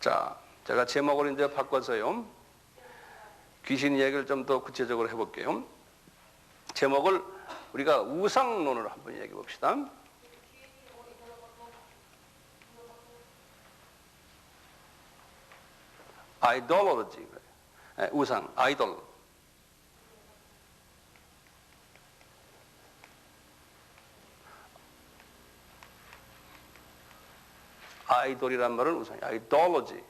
자, 제가 제목을 이제 바꿔서요. 귀신 이야기를 좀 더 구체적으로 해볼게요. 제목을 우리가 우상론을 한번 얘기해 봅시다. 아이돌로지, 우상, 아이돌. 아이돌이란 말은 우상이 아이돌로지.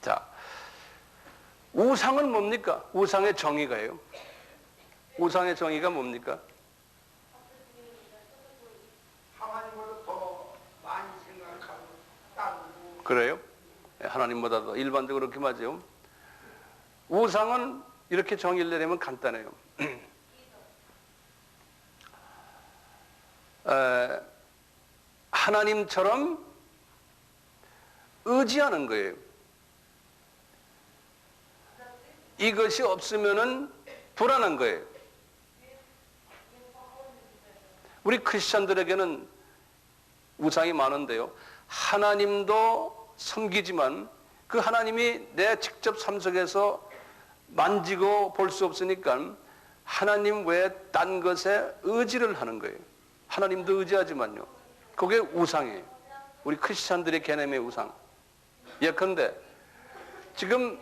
자, 우상은 뭡니까? 우상의 정의가요. 우상의 정의가 뭡니까? 하나님보다 더 많이 생각하고 따르고. 그래요? 하나님보다 더 일반적으로 그렇게 맞아요. 우상은 이렇게 정의를 내려면 간단해요. 하나님처럼 의지하는 거예요. 이것이 없으면은 불안한 거예요. 우리 크리스천들에게는 우상이 많은데요. 하나님도 섬기지만 그 하나님이 내 직접 삶 속에서 만지고 볼 수 없으니까 하나님 외에 딴 것에 의지를 하는 거예요. 하나님도 의지하지만요. 그게 우상이에요. 우리 크리스찬들의 개념의 우상. 예컨대 지금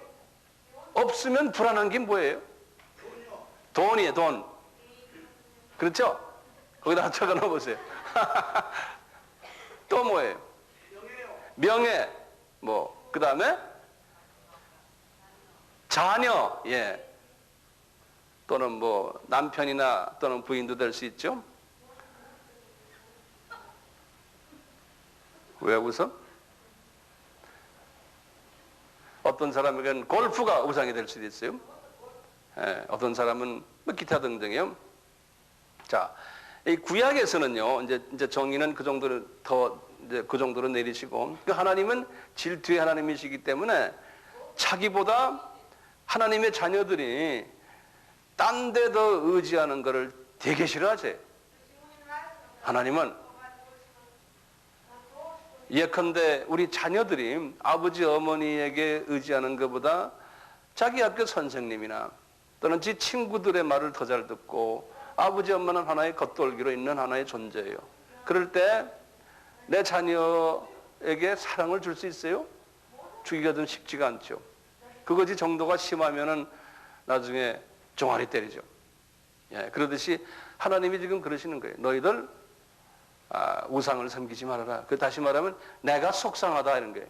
없으면 불안한 게 뭐예요? 돈이에요, 돈. 그렇죠? 거기다 적어 넣어보세요. 또 뭐예요? 명예. 뭐, 그 다음에 자녀. 예. 또는 뭐 남편이나 또는 부인도 될 수 있죠. 왜 웃어? 어떤 사람에게는 골프가 우상이 될 수도 있어요. 예, 어떤 사람은 뭐 기타 등등이요. 자, 이 구약에서는요, 이제 정의는 그 정도로 더 이제 그 정도로 내리시고, 그 하나님은 질투의 하나님이시기 때문에 자기보다 하나님의 자녀들이 딴 데 더 의지하는 것을 되게 싫어하세요. 하나님은 예컨대 우리 자녀들이 아버지 어머니에게 의지하는 것보다 자기 학교 선생님이나 또는 지 친구들의 말을 더 잘 듣고 아버지 엄마는 하나의 겉돌기로 있는 하나의 존재예요. 그럴 때 내 자녀에게 사랑을 줄 수 있어요? 주기가 좀 쉽지가 않죠. 그것이 정도가 심하면은 나중에 종아리 때리죠. 예, 그러듯이 하나님이 지금 그러시는 거예요. 너희들 우상을 섬기지 말아라. 그 다시 말하면 내가 속상하다 이런 거예요.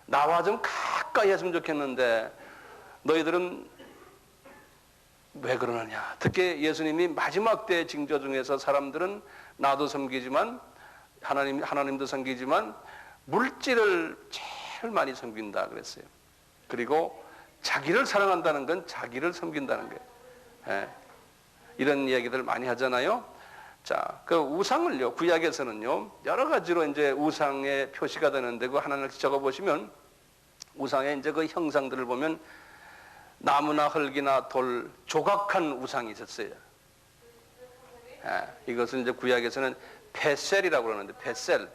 나와 좀 가까이 했으면 좋겠는데 너희들은 왜 그러느냐. 특히 예수님이 마지막 때 징조 중에서 사람들은 나도 섬기지만 하나님도 섬기지만 물질을 제일 많이 섬긴다 그랬어요. 그리고 자기를 사랑한다는 건 자기를 섬긴다는 거예요. 예, 이런 이야기들 많이 하잖아요. 자, 그 우상을요, 구약에서는요, 여러 가지로 이제 우상의 표시가 되는데, 그 하나씩 적어보시면, 우상의 이제 그 형상들을 보면, 나무나 흙이나 돌, 조각한 우상이 있었어요. 예, 이것은 이제 구약에서는 페셀이라고 그러는데, 페셀,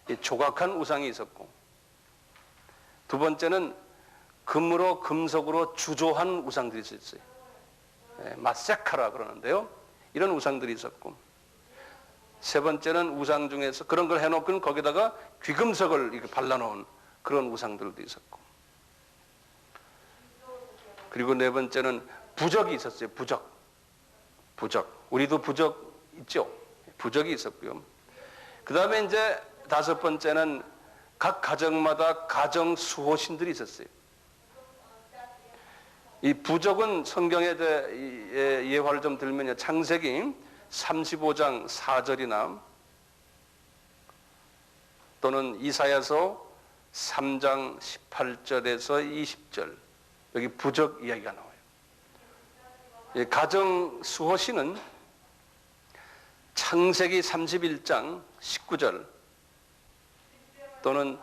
이 조각한 우상이 있었고, 두 번째는 금으로, 금속으로 주조한 우상들이 있었어요. 예, 마세카라 그러는데요. 이런 우상들이 있었고, 세 번째는 우상 중에서 그런 걸 해놓고 거기다가 귀금속을 이렇게 발라놓은 그런 우상들도 있었고, 그리고 네 번째는 부적이 있었어요. 부적. 우리도 부적 있죠. 부적이 있었고요. 그 다음에 이제 다섯 번째는 각 가정마다 가정 수호신들이 있었어요. 이 부적은 성경에 대해 예화를 좀 들면요. 창세기 35장 4절이나 또는 이사야서 3장 18절에서 20절 여기 부적 이야기가 나와요. 가정 수호신은 창세기 31장 19절 또는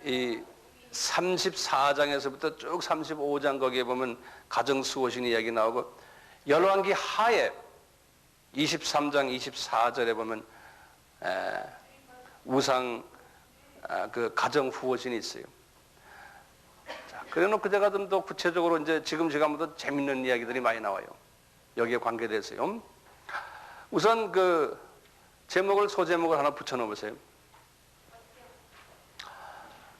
이 34장에서부터 쭉 35장 거기에 보면 가정 수호신 이야기 나오고 열왕기 하에 23장 24절에 보면 우상 그 가정 후보신이 있어요. 자, 그래놓고 제가 좀 더 구체적으로 이제 지금 제가 한번 더 재밌는 이야기들이 많이 나와요. 여기에 관계돼서요. 우선 그 제목을 소제목을 하나 붙여놓으세요.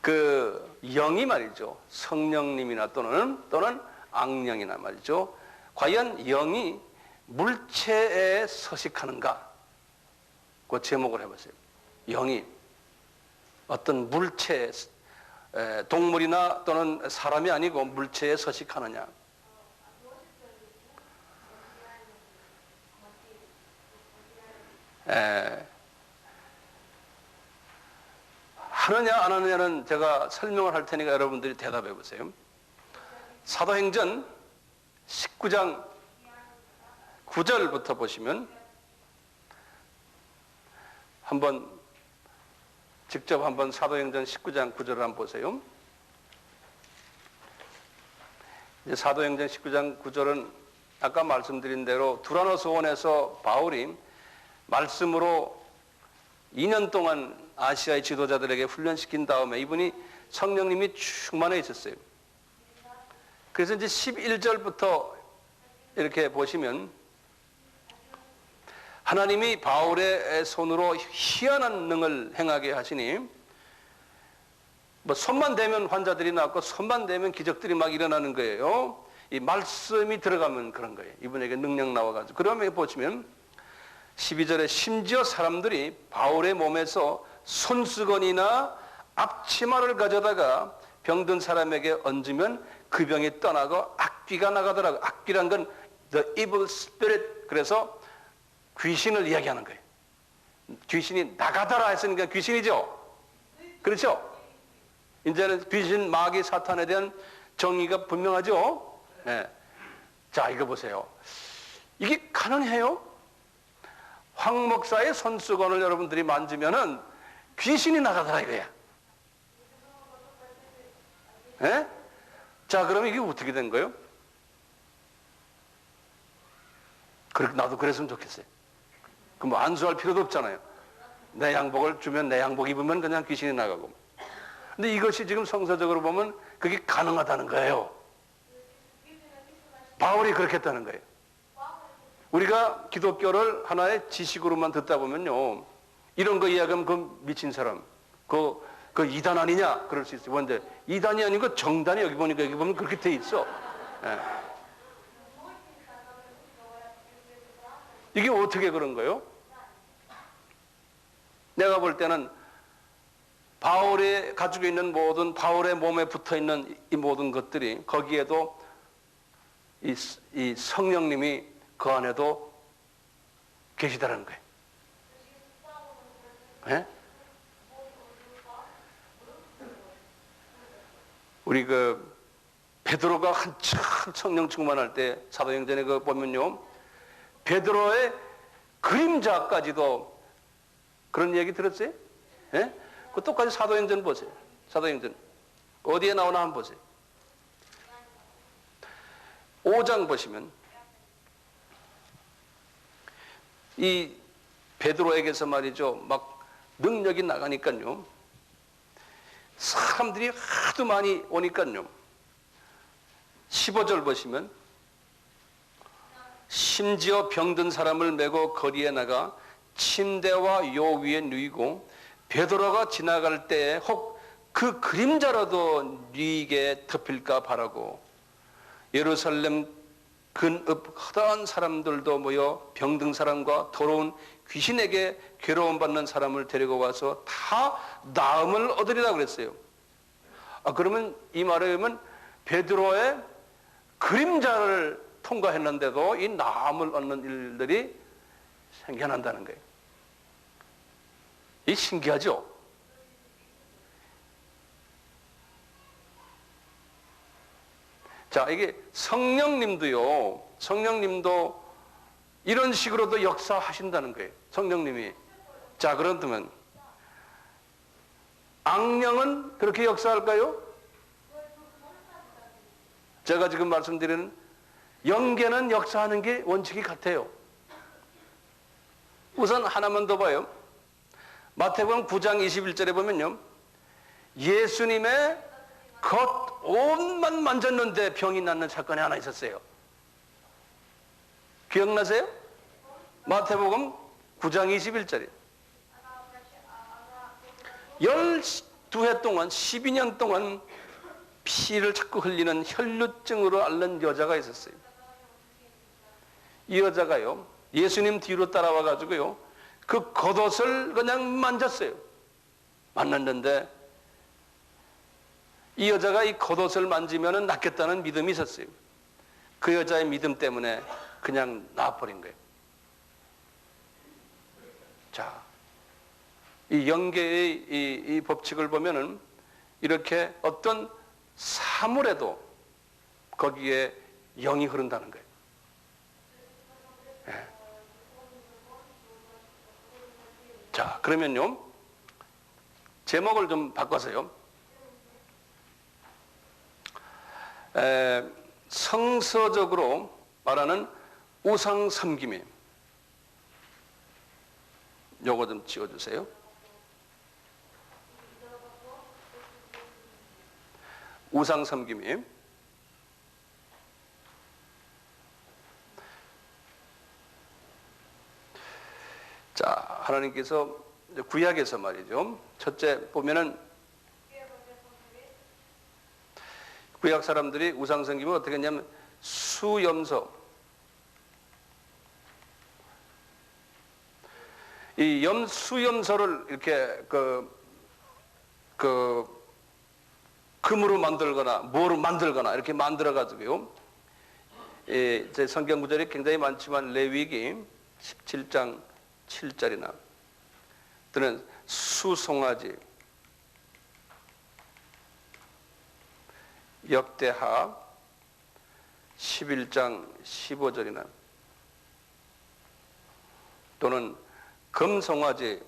그 영이 말이죠. 성령님이나 또는 악령이나 말이죠. 과연 영이 물체에 서식하는가? 그 제목을 해보세요. 영이 어떤 물체, 동물이나 또는 사람이 아니고 물체에 서식하느냐? 하느냐 안 하느냐는 제가 설명을 할 테니까 여러분들이 대답해 보세요. 사도행전 19장 9절부터 보시면 직접 한번 사도행전 19장 9절을 한번 보세요. 이제 사도행전 19장 9절은 아까 말씀드린 대로 두라노스 원에서 바울이 말씀으로 2년 동안 아시아의 지도자들에게 훈련시킨 다음에 이분이 성령님이 충만해 있었어요. 그래서 이제 11절부터 이렇게 보시면 하나님이 바울의 손으로 희한한 능을 행하게 하시니 뭐 손만 대면 환자들이 낫고 손만 대면 기적들이 막 일어나는 거예요. 이 말씀이 들어가면 그런 거예요. 이분에게 능력 나와가지고. 그러면 보시면 12절에 심지어 사람들이 바울의 몸에서 손수건이나 앞치마를 가져다가 병든 사람에게 얹으면 그 병이 떠나고 악귀가 나가더라고요. 악귀란 건 the evil spirit. 그래서 귀신을 이야기하는 거예요. 귀신이 나가더라 했으니까 귀신이죠. 그렇죠? 이제는 귀신, 마귀, 사탄에 대한 정의가 분명하죠. 네. 자, 이거 보세요. 이게 가능해요? 황 목사의 손수건을 여러분들이 만지면은 귀신이 나가더라 이거야. 네? 자, 그럼 이게 어떻게 된 거예요? 나도 그랬으면 좋겠어요. 그럼 뭐 안수할 필요도 없잖아요. 내 양복을 주면 내 양복 입으면 그냥 귀신이 나가고. 근데 이것이 지금 성서적으로 보면 그게 가능하다는 거예요. 바울이 그렇게 했다는 거예요. 우리가 기독교를 하나의 지식으로만 듣다 보면요, 이런 거 이야기하면 그 미친 사람, 그 이단 아니냐 그럴 수 있어요. 근데 이단이 아니고 정단이 여기 보니까 여기 보면 그렇게 돼 있어. 예. 이게 어떻게 그런 거예요? 내가 볼 때는 바울이 가지고 있는 모든, 바울의 몸에 붙어 있는 이 모든 것들이 거기에도 이 성령님이 그 안에도 계시다는 거예요. 네? 우리 그 베드로가 한참 성령 충만할 때 사도행전에 그 보면요, 베드로의 그림자까지도 그런 얘기 들었어요? 예? 그 똑같이 사도행전 보세요. 사도행전 어디에 나오나 한번 보세요. 5장 보시면 이 베드로에게서 말이죠, 막 능력이 나가니까요, 사람들이 하도 많이 오니까요, 15절 보시면 심지어 병든 사람을 메고 거리에 나가 침대와 요 위에 누이고 베드로가 지나갈 때에 혹 그 그림자라도 누이게 덮일까 바라고 예루살렘 근읍 허다한 사람들도 모여 병든 사람과 더러운 귀신에게 괴로움 받는 사람을 데리고 와서 다 나음을 얻으리라 그랬어요. 그러면 이 말에 의하면 베드로의 그림자를 통과했는데도 이 나음을 얻는 일들이 생겨난다는 거예요. 이 신기하죠? 자, 이게 성령님도 이런 식으로도 역사하신다는 거예요. 성령님이. 자, 그렇다면 악령은 그렇게 역사할까요? 제가 지금 말씀드리는 영계는 역사하는 게 원칙이 같아요. 우선 하나만 더 봐요. 마태복음 9장 21절에 보면요, 예수님의 겉옷만 만졌는데 병이 낫는 사건이 하나 있었어요. 기억나세요? 마태복음 9장 21절에 12해 동안 12년 동안 피를 자꾸 흘리는 혈루증으로 앓는 여자가 있었어요. 이 여자가요, 예수님 뒤로 따라와 가지고요, 그 겉옷을 그냥 만졌어요. 만났는데 이 여자가 이 겉옷을 만지면 낫겠다는 믿음이 있었어요. 그 여자의 믿음 때문에 그냥 나아버린 거예요. 자, 이 영계의 이 법칙을 보면은 이렇게 어떤 사물에도 거기에 영이 흐른다는 거예요. 예. 자, 그러면요, 제목을 좀 바꿔서요, 성서적으로 말하는 우상 섬김이, 요거 좀 지워주세요. 우상 섬김이, 자, 하나님께서 구약에서 말이죠, 첫째 보면은 구약 사람들이 우상 섬김을 어떻게 했냐면 수염소, 이 수염소를 이렇게 금으로 만들거나 뭐로 만들거나 이렇게 만들어 가지고요, 제 성경 구절이 굉장히 많지만 레위기 17장 7절이나 또는 수송아지, 역대하 11장 15절이나 또는 금송아지,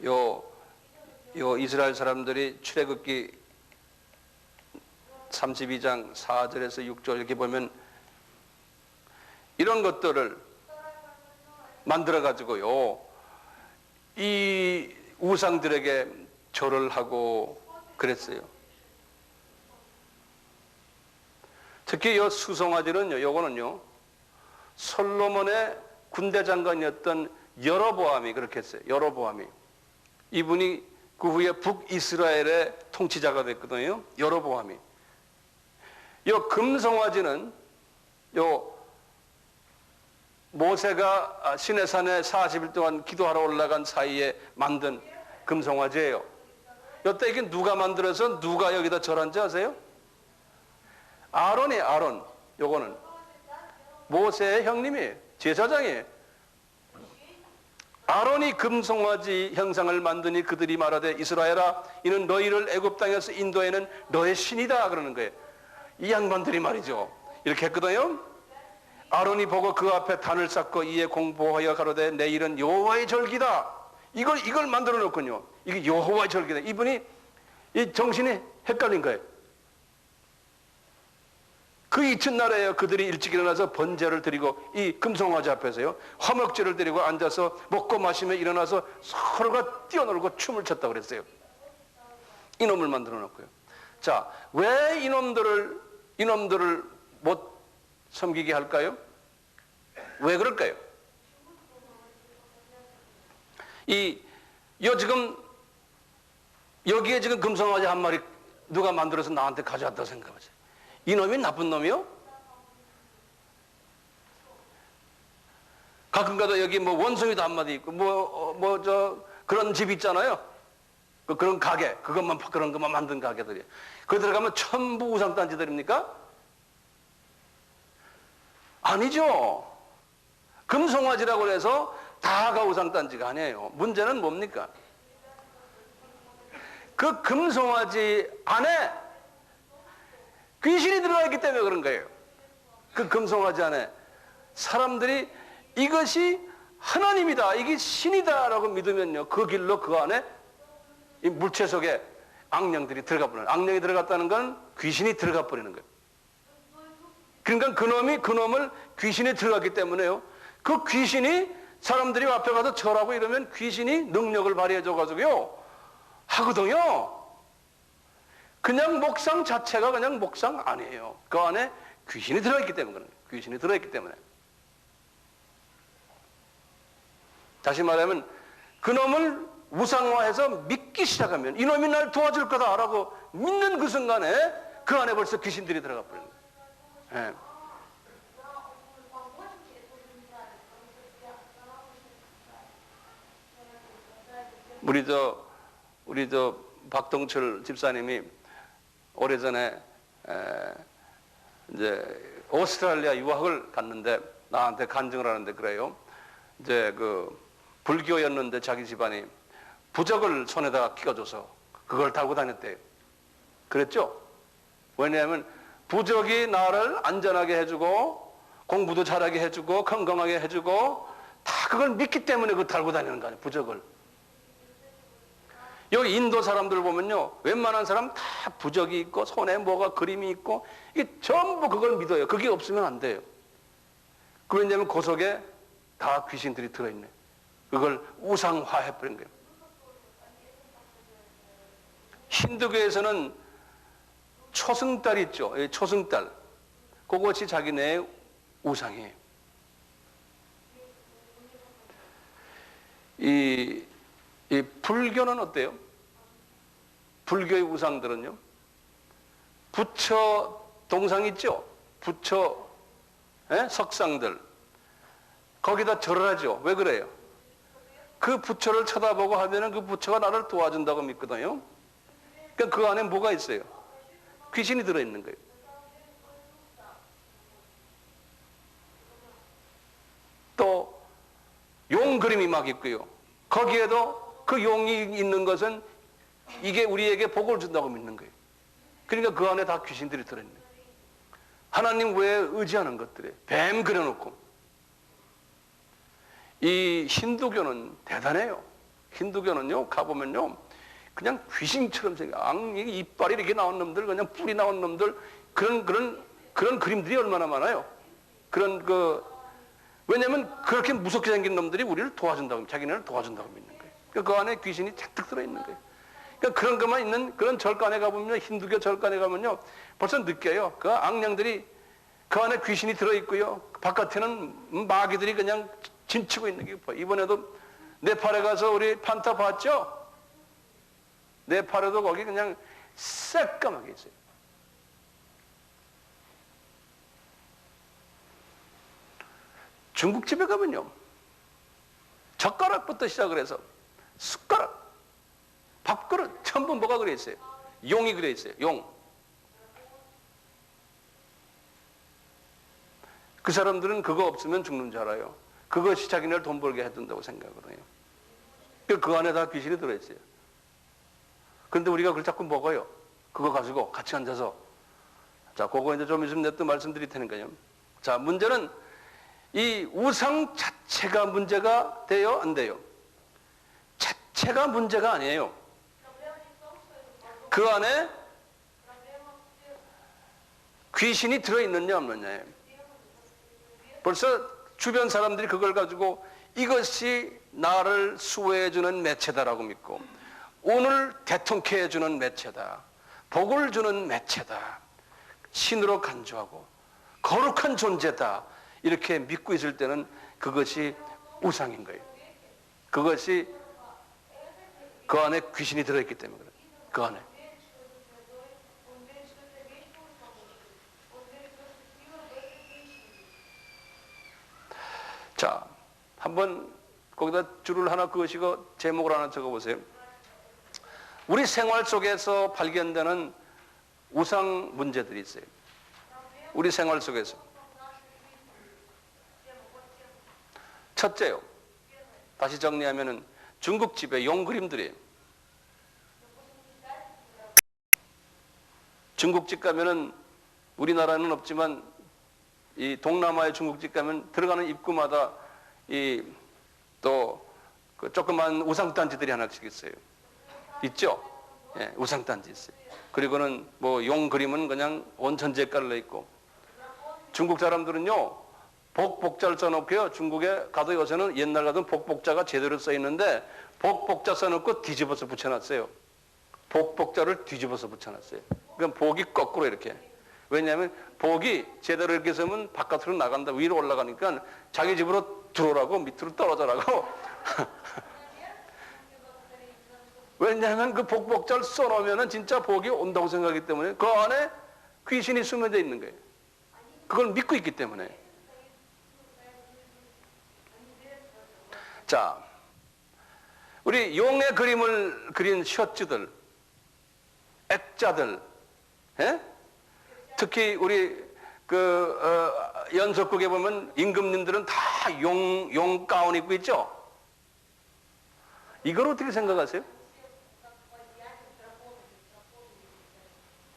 요 이스라엘 사람들이 출애굽기 32장 4절에서 6절 이렇게 보면 이런 것들을 만들어 가지고요, 이 우상들에게 절을 하고 그랬어요. 특히 이 수송아지는요, 요거는요, 솔로몬의 군대 장관이었던 여로보암이 그렇게 했어요. 여로보암이. 이분이 그 후에 북이스라엘의 통치자가 됐거든요. 여로보암이. 요 금송아지는 요 모세가 시내산에 40일 동안 기도하러 올라간 사이에 만든 금송아지예요. 요때 이게 누가 만들어서 누가 여기다 절한지 아세요? 아론이, 아론. 요거는 모세의 형님이에요. 제사장이에요. 아론이 금송아지 형상을 만드니 그들이 말하되 이스라엘아, 이는 너희를 애굽 땅에서 인도에는 너의 신이다 그러는 거예요. 이 양반들이 말이죠, 이렇게 했거든요. 아론이 보고 그 앞에 단을 쌓고 이에 공보하여 가로되 내일은 여호와의 절기다. 이걸 만들어 놓군요. 이게 여호와의 절기다. 이분이 이 정신이 헷갈린 거예요. 그 이튿날에요, 그들이 일찍 일어나서 번제를 드리고 이 금송아지 앞에서요, 화목제를 드리고 앉아서 먹고 마시며 일어나서 서로가 뛰어놀고 춤을 췄다고 그랬어요. 이놈을 만들어 놓고요. 자, 왜 이놈들을 못 섬기게 할까요? 왜 그럴까요? 여기에 지금 금송아지 한 마리 누가 만들어서 나한테 가져왔다고 생각하세요. 이놈이 나쁜 놈이요? 가끔가다 여기 뭐 원숭이도 한 마리 있고 그런 집 있잖아요. 그런 가게, 그런 것만 만든 가게들이. 거기 들어가면 전부 우상단지들입니까? 아니죠. 금송아지라고 해서 다가 우상단지가 아니에요. 문제는 뭡니까? 그 금송아지 안에 귀신이 들어가 있기 때문에 그런 거예요. 그 금송아지 안에 사람들이 이것이 하나님이다, 이게 신이다라고 믿으면요, 그 길로 그 안에 이 물체 속에 악령들이 들어가 버려요. 악령이 들어갔다는 건 귀신이 들어가 버리는 거예요. 그러니까 그놈을 귀신이 들어갔기 때문에요, 그 귀신이 사람들이 앞에 가서 절하고 이러면 귀신이 능력을 발휘해줘가지고요 하거든요. 그냥 목상 자체가 그냥 목상 아니에요. 그 안에 귀신이 들어있기 때문에 그런 거예요. 귀신이 들어있기 때문에. 다시 말하면 그놈을 우상화해서 믿기 시작하면 이놈이 날 도와줄 거다라고 믿는 그 순간에 그 안에 벌써 귀신들이 들어가 버리는 거예요. 예. 우리 저 박동철 집사님이 오래전에 이제 오스트랄리아 유학을 갔는데 나한테 간증을 하는데 그래요. 이제 그 불교였는데 자기 집안이 부적을 손에다가 끼워줘서 그걸 달고 다녔대요. 그랬죠? 왜냐하면 부적이 나를 안전하게 해주고 공부도 잘하게 해주고 건강하게 해주고 다 그걸 믿기 때문에 그걸 달고 다니는 거 아니에요. 부적을. 여기 인도 사람들 보면요 웬만한 사람 다 부적이 있고 손에 뭐가 그림이 있고 이게 전부 그걸 믿어요. 그게 없으면 안 돼요. 왜냐하면 그 속에 다 귀신들이 들어있네. 그걸 우상화해버린 거예요. 힌두교에서는 초승달 있죠. 초승달. 그것이 자기네의 우상이에요. 이 불교는 어때요? 불교의 우상들은요. 부처 동상 있죠? 부처 석상들. 거기다 절을 하죠. 왜 그래요? 그 부처를 쳐다보고 하면은 그 부처가 나를 도와준다고 믿거든요. 그러니까 그 안에 뭐가 있어요? 귀신이 들어있는 거예요. 또 용 그림이 막 있고요. 거기에도 그 용이 있는 것은 이게 우리에게 복을 준다고 믿는 거예요. 그러니까 그 안에 다 귀신들이 들어있는 거예요. 하나님 외에 의지하는 것들에 뱀 그려놓고. 이 힌두교는 대단해요. 힌두교는요 가보면요 그냥 귀신처럼 악이 이빨이 이렇게 나온 놈들, 그냥 뿔이 나온 놈들, 그런 그림들이 얼마나 많아요. 왜냐면 그렇게 무섭게 생긴 놈들이 우리를 도와준다고, 자기네를 도와준다고 믿는 거예요. 그러니까 그 안에 귀신이 잔뜩 들어있는 거예요. 그러니까 그런 것만 있는 그런 절간에 가보면, 힌두교 절간에 가면요, 벌써 느껴요. 그 악령들이 그 안에 귀신이 들어있고요. 바깥에는 마귀들이 그냥 짐치고 있는 게 보여요. 이번에도 네팔에 가서 우리 판타 봤죠? 네팔에도 거기 그냥 새까맣게 있어요. 중국집에 가면요. 젓가락부터 시작을 해서 숟가락, 밥그릇 전부 뭐가 그려 있어요? 용이 그려 있어요. 용. 그 사람들은 그거 없으면 죽는 줄 알아요. 그것이 자기네를 돈 벌게 해준다고 생각하거든요. 그 안에 다 귀신이 들어있어요. 그런데 우리가 그걸 자꾸 먹어요. 그거 가지고 같이 앉아서. 자, 그거 이제 좀 있으면 내가 또 말씀드릴 테니까요. 자, 문제는 이 우상 자체가 문제가 돼요? 안 돼요? 자체가 문제가 아니에요. 그 안에 귀신이 들어있느냐 없느냐예요. 벌써 주변 사람들이 그걸 가지고 이것이 나를 수호해주는 매체다라고 믿고 오늘 대통케 해주는 매체다. 복을 주는 매체다. 신으로 간주하고 거룩한 존재다. 이렇게 믿고 있을 때는 그것이 우상인 거예요. 그것이 그 안에 귀신이 들어있기 때문에 그래요. 그 안에. 자, 한번 거기다 줄을 하나 그으시고 제목을 하나 적어보세요. 우리 생활 속에서 발견되는 우상 문제들이 있어요. 우리 생활 속에서. 첫째요. 다시 정리하면은 중국집의 용 그림들이에요. 중국집 가면은 우리나라는 없지만 이 동남아의 중국집 가면 들어가는 입구마다 또 그 조그만 우상단지들이 하나씩 있어요. 있죠? 예, 우상단지 있어요. 그리고는 뭐 용 그림은 그냥 온 전체에 깔려 있고 중국 사람들은요 복복자를 써놓고요. 중국에 가도 요새는 옛날 같은 복복자가 제대로 써 있는데 복복자 써놓고 뒤집어서 붙여놨어요. 복복자를 뒤집어서 붙여놨어요. 그럼 복이 거꾸로 이렇게. 왜냐하면 복이 제대로 이렇게 쓰면 바깥으로 나간다. 위로 올라가니까 자기 집으로 들어오라고 밑으로 떨어져라고. 왜냐하면 그 복복자를 써놓으면 진짜 복이 온다고 생각하기 때문에 그 안에 귀신이 숨어져 있는 거예요. 그걸 믿고 있기 때문에. 자, 우리 용의 그림을 그린 셔츠들, 액자들, 예? 특히 우리 연속극에 보면 임금님들은 다 용 가운 입고 있죠? 이걸 어떻게 생각하세요?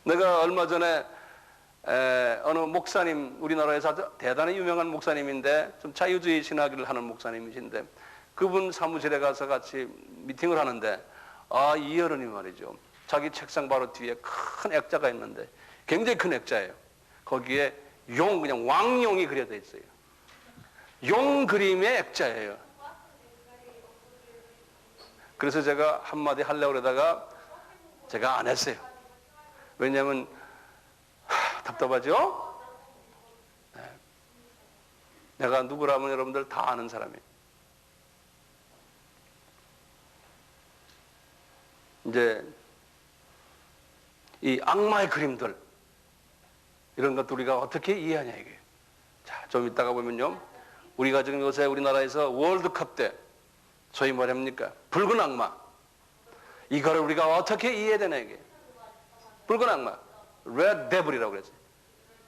내가 얼마 전에 어느 목사님, 우리나라에서 아주 대단히 유명한 목사님인데 좀 자유주의 신학을 하는 목사님이신데 그분 사무실에 가서 같이 미팅을 하는데 이 어른이 말이죠. 자기 책상 바로 뒤에 큰 액자가 있는데 굉장히 큰 액자예요. 거기에 그냥 왕용이 그려져 있어요. 용 그림의 액자예요. 그래서 제가 한마디 하려고 그러다가 제가 안 했어요. 왜냐하면 답답하죠? 네. 내가 누구라면 여러분들 다 아는 사람이에요. 이제 이 악마의 그림들 이런 것들 우리가 어떻게 이해하냐 이게. 자, 좀 이따가 보면요. 우리가 지금 요새 우리나라에서 월드컵 때 소위 뭐랍니까? 붉은 악마. 이거를 우리가 어떻게 이해해야 되나 이게. 붉은 악마. 레드 데블이라고 그랬어요.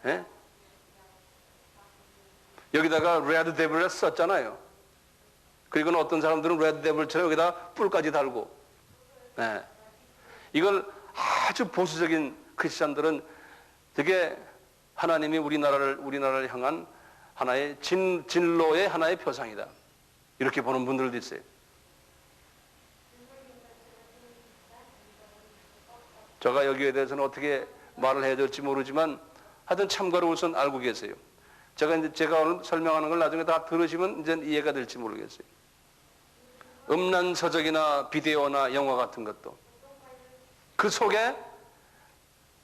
예? 여기다가 레드 데블을 썼잖아요. 그리고 어떤 사람들은 레드 데블처럼 여기다 뿔까지 달고. 예. 이걸 아주 보수적인 크리스찬들은 되게 하나님이 우리나라를 향한 하나의 진로의 하나의 표상이다. 이렇게 보는 분들도 있어요. 제가 여기에 대해서는 어떻게 말을 해야 될지 모르지만 하여튼 참고로 우선 알고 계세요. 제가 오늘 설명하는 걸 나중에 다 들으시면 이제 이해가 될지 모르겠어요. 음란 서적이나 비디오나 영화 같은 것도 그 속에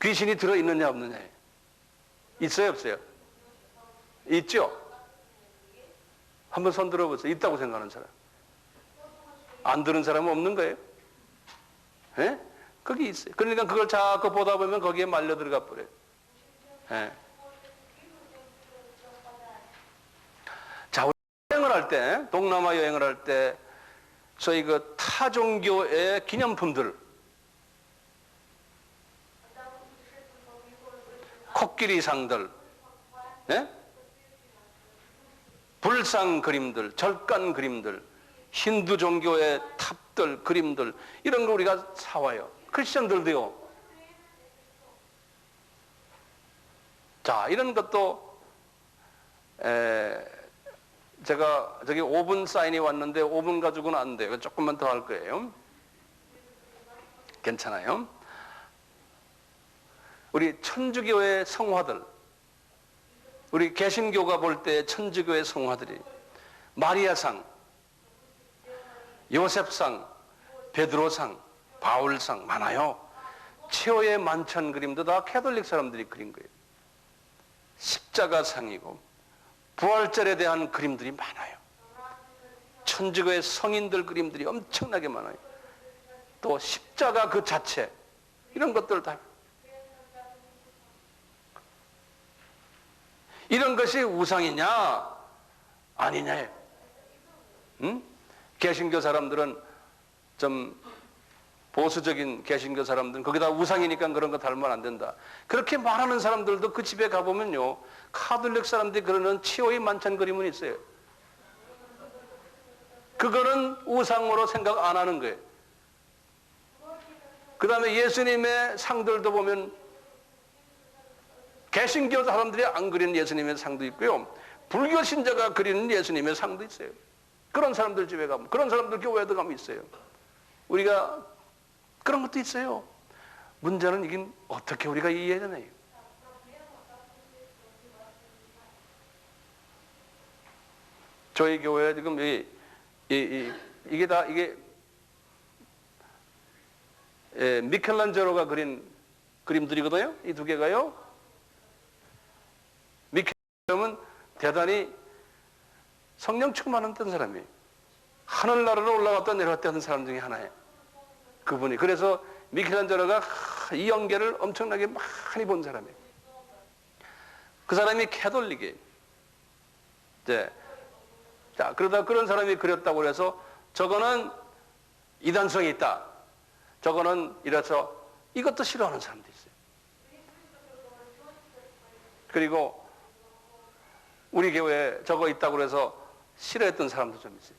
귀신이 들어있느냐 없느냐 있어요 없어요? 있죠? 한번 손 들어보세요. 있다고 생각하는 사람. 안 들은 사람은 없는 거예요? 예? 거기 있어요. 그러니까 그걸 자꾸 보다 보면 거기에 말려 들어가 버려요. 예. 자, 우리 여행을 할 때, 동남아 여행을 할 때, 저희 그 타종교의 기념품들, 코끼리상들, 예? 불상 그림들, 절간 그림들, 힌두 종교의 탑들, 그림들, 이런 거 우리가 사와요. 크리스천들도요. 자, 이런 것도, 제가 저기 5분 사인이 왔는데 5분 가지고는 안 돼요. 조금만 더 할 거예요. 괜찮아요? 우리 천주교의 성화들, 우리 개신교가 볼 때 천주교의 성화들이 마리아상, 요셉상, 베드로상, 바울상 많아요. 최후의 만찬 그림도 다 캐톨릭 사람들이 그린 거예요. 십자가상이고 부활절에 대한 그림들이 많아요. 천주교의 성인들 그림들이 엄청나게 많아요. 또 십자가 그 자체 이런 것들 다 이런 것이 우상이냐 아니냐. 응? 개신교 사람들은 좀 보수적인 개신교 사람들은 거기다 우상이니까 그런 거 달면 안 된다. 그렇게 말하는 사람들도 그 집에 가보면요. 카톨릭 사람들이 그러는 치오의 만찬 그림은 있어요. 그거는 우상으로 생각 안 하는 거예요. 그 다음에 예수님의 상들도 보면 개신교 사람들이 안 그리는 예수님의 상도 있고요. 불교 신자가 그리는 예수님의 상도 있어요. 그런 사람들 집에 가면, 그런 사람들 교회도 가면 있어요. 우리가 그런 것도 있어요. 문제는 이게 어떻게 우리가 이해해야 되나요? 저희 교회 지금 이게 다 미켈란젤로가 그린 그림들이거든요. 이 두 개가요. 미켈란젤로는 대단히 성령 충만했던 사람이에요. 하늘나라로 올라갔다 내려왔다 하는 사람 중에 하나예요. 그분이. 그래서 미켈란젤로가 이 연계를 엄청나게 많이 본 사람이에요. 그 사람이 캐톨릭이에요. 네. 자, 그러다 그런 사람이 그렸다고 그래서 저거는 이단성이 있다. 저거는 이래서 이것도 싫어하는 사람도 있어요. 그리고 우리 교회에 저거 있다고 그래서 싫어했던 사람도 좀 있어요.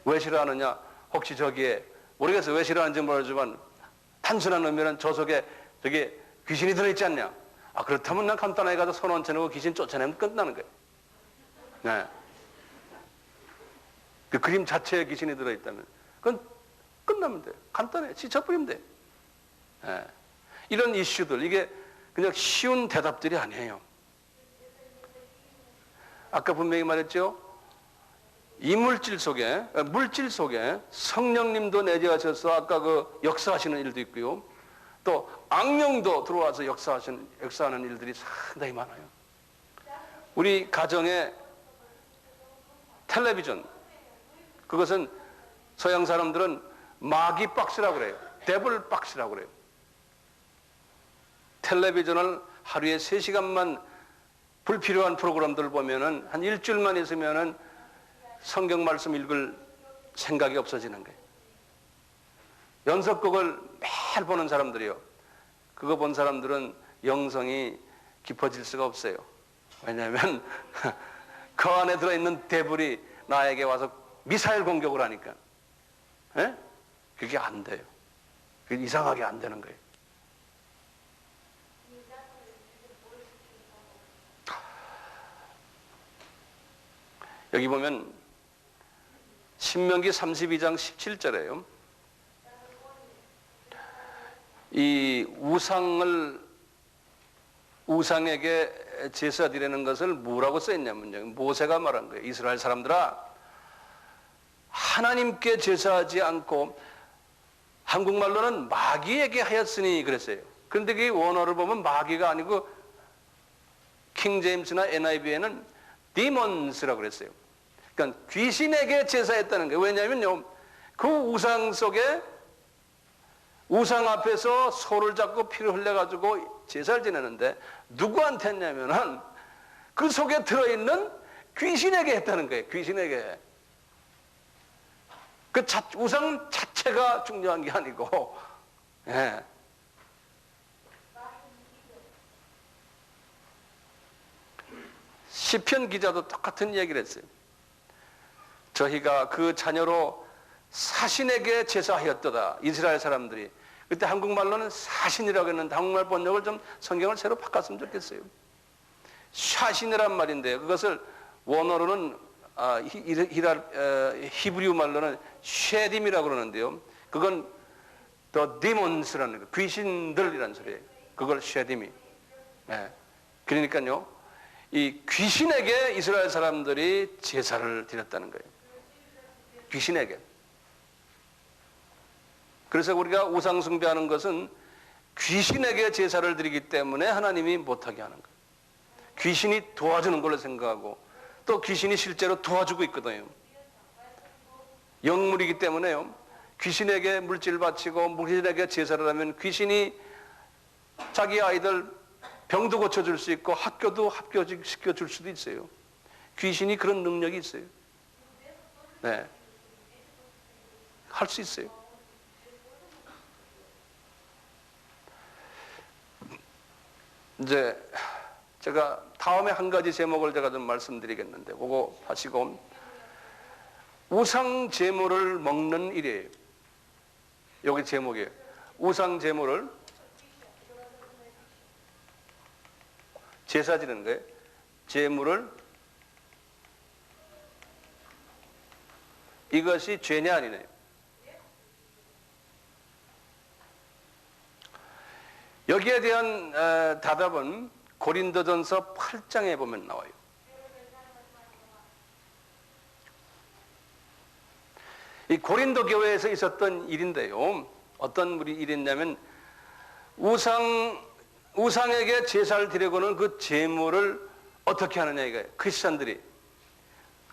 왜 싫어하느냐? 혹시 저기에 모르겠어요. 왜 싫어하는지 모르지만 단순한 의미는 저 속에 저기 귀신이 들어있지 않냐? 아, 그렇다면 난 간단하게 가서 손 얹혀놓고 귀신 쫓아내면 끝나는 거예요. 네. 그 그림 자체에 귀신이 들어있다면 그건 끝나면 돼요. 간단해. 지쳐버리면 돼요. 네. 이런 이슈들, 이게 그냥 쉬운 대답들이 아니에요. 아까 분명히 말했죠. 물질 속에 성령님도 내재하셔서 아까 그 역사하시는 일도 있고요. 또 악령도 들어와서 역사하는 일들이 상당히 많아요. 우리 가정에 텔레비전, 그것은 서양 사람들은 마귀 박스라고 그래요. 데블 박스라고 그래요. 텔레비전을 하루에 3시간만 불필요한 프로그램들을 보면은 한 일주일만 있으면은 성경 말씀 읽을 생각이 없어지는 거예요. 연속극을 매일 보는 사람들이요. 그거 본 사람들은 영성이 깊어질 수가 없어요. 왜냐하면 그 안에 들어있는 데블이 나에게 와서 미사일 공격을 하니까. 에? 그게 안 돼요. 그게 이상하게 안 되는 거예요. 여기 보면 신명기 32장 17절에요. 이 우상에게 제사 드리는 것을 뭐라고 써있냐면요. 모세가 말한 거예요. 이스라엘 사람들아, 하나님께 제사하지 않고, 한국말로는 마귀에게 하였으니 그랬어요. 그런데 그 원어를 보면 마귀가 아니고 킹 제임스나 NIV에는 demons라고 그랬어요. 그러니까 귀신에게 제사했다는 거예요. 왜냐하면요, 그 우상 속에 우상 앞에서 소를 잡고 피를 흘려가지고 제사를 지내는데 누구한테 했냐면은 그 속에 들어있는 귀신에게 했다는 거예요. 귀신에게. 그 우상 자체가 중요한 게 아니고, 예. 시편 기자도 똑같은 얘기를 했어요. 저희가 그 자녀로 사신에게 제사하였도다. 이스라엘 사람들이. 그때 한국말로는 사신이라고 했는데 한국말 번역을 좀 성경을 새로 바꿨으면 좋겠어요. 샤신이란 말인데 그것을 원어로는 히브리어 말로는 쉐딤이라고 그러는데요. 그건 the demons라는 거, 귀신들이라는 소리예요. 그걸 쉐딤이. 네. 그러니까요, 이 귀신에게 이스라엘 사람들이 제사를 드렸다는 거예요. 귀신에게. 그래서 우리가 우상 숭배하는 것은 귀신에게 제사를 드리기 때문에 하나님이 못하게 하는 거예요. 귀신이 도와주는 걸로 생각하고 또 귀신이 실제로 도와주고 있거든요. 영물이기 때문에요. 귀신에게 물질을 바치고 귀신에게 제사를 하면 귀신이 자기 아이들 병도 고쳐줄 수 있고 학교도 합격시켜줄 수도 있어요. 귀신이 그런 능력이 있어요. 네. 할 수 있어요. 이제 제가 다음에 한 가지 제목을 제가 좀 말씀드리겠는데 그거 하시고, 우상 제물을 먹는 일이에요. 여기 제목이에요. 우상 제물을 제사 지는 거예요. 제물을, 이것이 죄냐 아니냐. 여기에 대한 대답은 고린도전서 8장에 보면 나와요. 이 고린도 교회에서 있었던 일인데요. 어떤 일이 있냐면 우상에게 제사를 드리고는 그 제물을 어떻게 하느냐 이거예요. 크리스천들이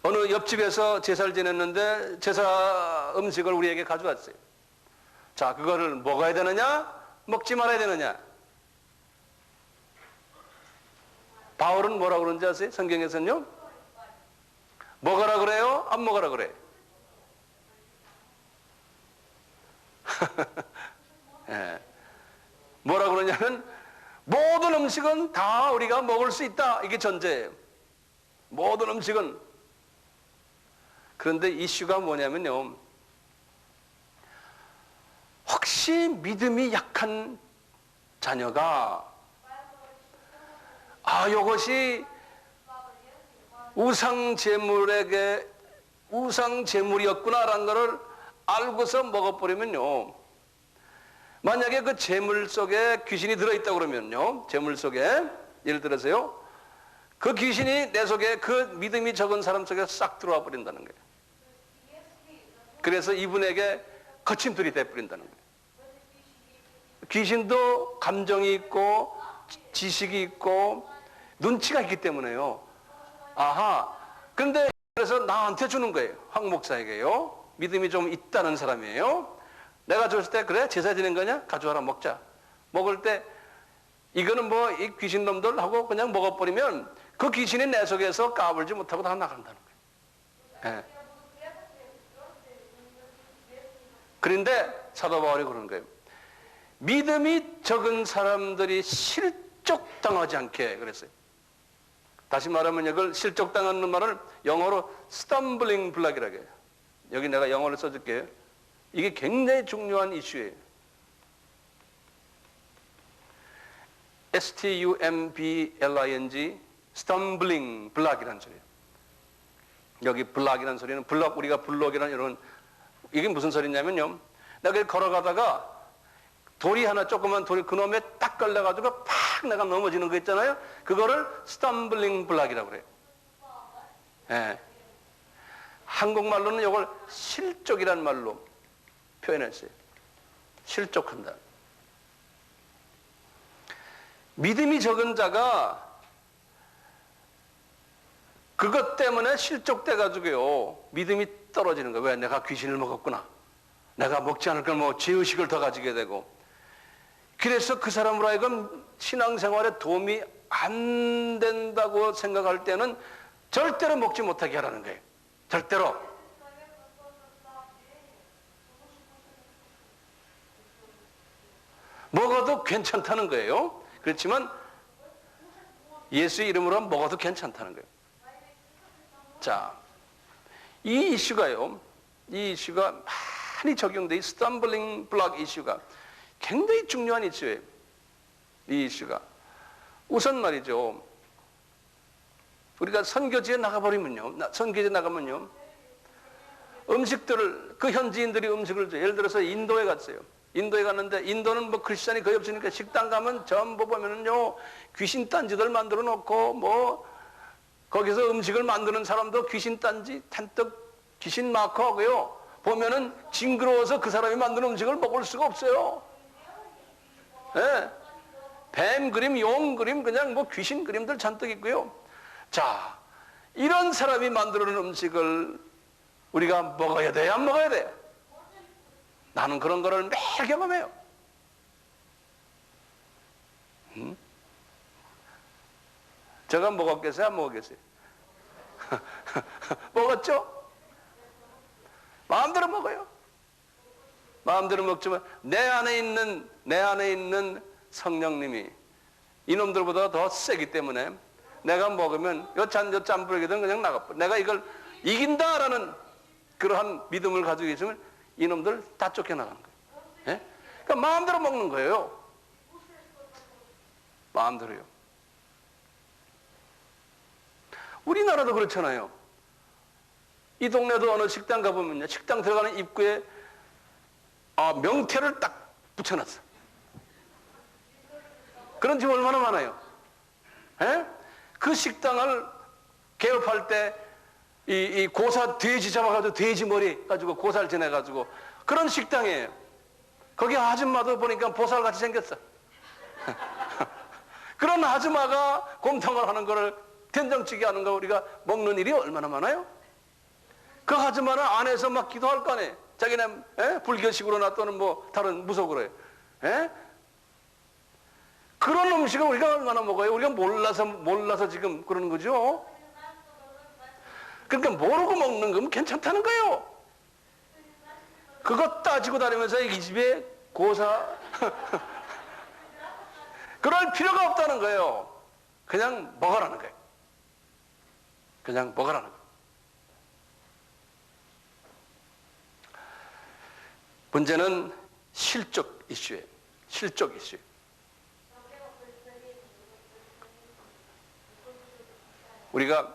어느 옆집에서 제사를 지냈는데 제사 음식을 우리에게 가져왔어요. 자, 그거를 먹어야 되느냐 먹지 말아야 되느냐. 바울은 뭐라고 그러는지 아세요? 성경에서는요, 먹으라 그래요? 안 먹으라 그래요? 예. 뭐라 그러냐면 모든 음식은 다 우리가 먹을 수 있다, 이게 전제예요. 모든 음식은. 그런데 이슈가 뭐냐면요, 혹시 믿음이 약한 자녀가 이것이 우상 제물이었구나라는 것을 알고서 먹어버리면요, 만약에 그 제물 속에 귀신이 들어있다 그러면요, 제물 속에 예를 들어서요, 그 귀신이 내 속에 그 믿음이 적은 사람 속에 싹 들어와 버린다는 거예요. 그래서 이분에게 거침돌이 돼버린다는 거예요. 귀신도 감정이 있고 지식이 있고 눈치가 있기 때문에요. 그런데 그래서 나한테 주는 거예요. 황 목사에게요. 믿음이 좀 있다는 사람이에요. 내가 줬을 때 그래 제사 지낸 거냐? 가져와라 먹자. 먹을 때 이거는 뭐 이 귀신놈들 하고 그냥 먹어버리면 그 귀신이 내 속에서 까불지 못하고 다 나간다는 거예요. 예. 그런데 사도 바울이 그러는 거예요. 믿음이 적은 사람들이 실족당하지 않게 그랬어요. 다시 말하면 이걸 실족당하는 말을 영어로 stumbling block이라고 해요. 여기 내가 영어로 써줄게요. 이게 굉장히 중요한 이슈예요. stumbling, stumbling block이라는 소리예요. 여기 block이라는 소리는 우리가 블록이라는 이런, 이게 무슨 소리냐면요, 내가 걸어가다가 돌이 하나, 조그만 돌이 그놈에 딱 걸려가지고 팍 내가 넘어지는 거 있잖아요. 그거를 stumbling block이라고 그래요. 예. 한국말로는 이걸 실족이라는 말로 표현했어요. 실족한다. 믿음이 적은 자가 그것 때문에 실족돼가지고요, 믿음이 떨어지는 거예요. 왜? 내가 귀신을 먹었구나. 내가 먹지 않을 걸 뭐 죄의식을 더 가지게 되고. 그래서 그 사람으로 하여금 신앙생활에 도움이 안 된다고 생각할 때는 절대로 먹지 못하게 하라는 거예요. 절대로. 먹어도 괜찮다는 거예요. 그렇지만 예수의 이름으로 먹어도 괜찮다는 거예요. 자, 이 이슈가요, 이 이슈가 많이 적용돼, 이 스탬블링 블록 이슈가 굉장히 중요한 이슈예요. 이 이슈가. 우선 말이죠, 우리가 선교지에 나가버리면요, 선교지에 나가면요, 음식들을, 그 현지인들이 음식을 줘요. 예를 들어서 인도에 갔어요. 인도에 갔는데, 인도는 뭐 크리스찬이 거의 없으니까 식당 가면 전부 보면은요, 귀신 딴지들 만들어 놓고, 뭐, 거기서 음식을 만드는 사람도 귀신 딴지, 탄떡 귀신 마크 하고요. 보면은 징그러워서 그 사람이 만든 음식을 먹을 수가 없어요. 예. 뱀 그림, 용 그림, 그냥 뭐 귀신 그림들 잔뜩 있고요. 자, 이런 사람이 만드는 음식을 우리가 먹어야 돼, 안 먹어야 돼? 나는 그런 거를 매일 경험해요. 제가 먹었겠어요, 안 먹었겠어요? 먹었죠? 마음대로 먹어요. 마음대로 먹지만 내 안에 있는 성령님이 이놈들보다 더 세기 때문에 내가 먹으면 요 짠부르기든 그냥 나가버려. 내가 이걸 이긴다라는 그러한 믿음을 가지고 있으면 이놈들 다 쫓겨나가는 거예요. 예? 그러니까 마음대로 먹는 거예요. 마음대로요. 우리나라도 그렇잖아요. 이 동네도 어느 식당 가보면요, 식당 들어가는 입구에 명태를 딱 붙여놨어. 그런 집 얼마나 많아요. 에? 그 식당을 개업할 때 이 고사 돼지 잡아가지고 돼지 머리 가지고 고사를 지내가지고 그런 식당이에요. 거기 아줌마도 보니까 보살같이 생겼어. 그런 아줌마가 곰탕을 하는 거를 된장찌개 하는 거 우리가 먹는 일이 얼마나 많아요? 그 아줌마는 안에서 막 기도할 거 아니에요. 자기네 불교식으로나 또는 뭐 다른 무속으로 해요. 에? 그런 음식을 우리가 얼마나 먹어요? 우리가 몰라서 지금 그러는 거죠. 그러니까 모르고 먹는 건 괜찮다는 거예요. 그거 따지고 다니면서 이 집에 고사 그럴 필요가 없다는 거예요. 그냥 먹으라는 거예요. 그냥 먹으라는 거예요. 문제는 실적 이슈예요. 실적 이슈. 우리가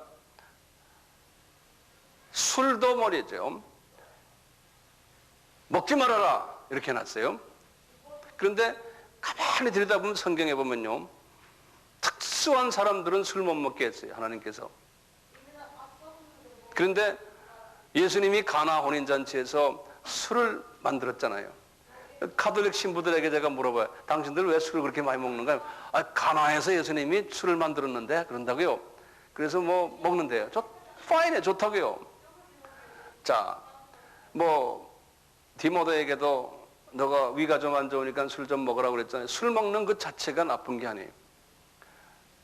술도 말이죠. 먹지 말아라 이렇게 해놨어요. 그런데 가만히 들여다보면 성경에 보면요, 특수한 사람들은 술 못 먹게 했어요, 하나님께서. 그런데 예수님이 가나 혼인잔치에서 술을 만들었잖아요. 가톨릭 신부들에게 제가 물어봐요. 당신들 왜 술을 그렇게 많이 먹는가요? 아, 가나에서 예수님이 술을 만들었는데 그런다고요. 그래서 뭐 먹는데요. 파인해, 좋다고요. 자, 뭐 디모데에게도 너가 위가 좀 안 좋으니까 술 좀 먹으라고 그랬잖아요. 술 먹는 것 자체가 나쁜 게 아니에요.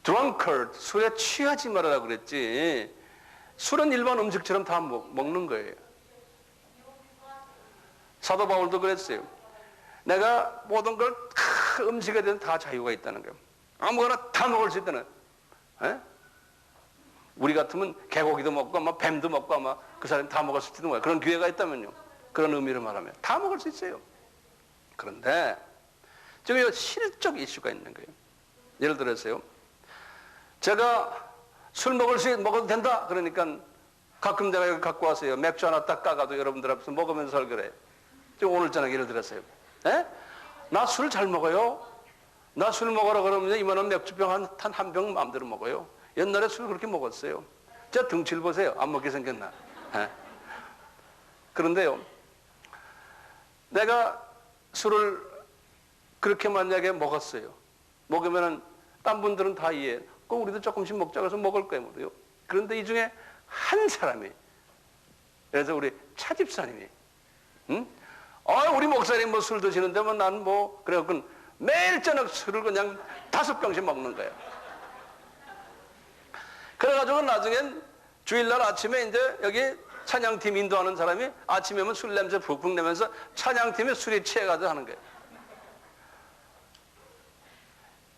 drunkard, 술에 취하지 말아라 그랬지. 술은 일반 음식처럼 다 먹는 거예요. 사도 바울도 그랬어요. 내가 모든 걸 음식에 대한 다 자유가 있다는 거예요. 아무거나 다 먹을 수 있다는 거예요. 우리 같으면 개고기도 먹고 아마 뱀도 먹고 아마 그 사람이 다 먹을 수 있는 거예요. 그런 기회가 있다면요. 그런 의미를 말하면 다 먹을 수 있어요. 그런데 저기 실적 이슈가 있는 거예요. 예를 들어서요. 제가 술 먹어도 된다. 그러니까 가끔 제가 이거 갖고 왔어요. 맥주 하나 딱 까가도 여러분들 앞에서 먹으면서 설교를 해요. 지금 오늘 저녁 예를 들었어요. 나 술 잘 먹어요. 나 술 먹으라 그러면 이만한 맥주병 한 병 마음대로 먹어요. 옛날에 술 그렇게 먹었어요. 제 등치를 보세요. 안 먹게 생겼나. 그런데요. 내가 술을 그렇게 만약에 먹었어요. 먹으면은 딴 분들은 다 이해해. 꼭 우리도 조금씩 먹자 그래서 먹을 거예요. 모두요. 그런데 이 중에 한 사람이, 그래서 우리 차 집사님이, 우리 목사님 뭐 술 드시는데 뭐 난 뭐 그래갖고 매일 저녁 술을 그냥 5병씩 먹는 거예요. 그래가지고 나중엔 주일날 아침에 이제 여기 찬양팀 인도하는 사람이 아침에 오면 술 냄새 푹푹 내면서 찬양팀에 술이 취해가지고 하는 거예요.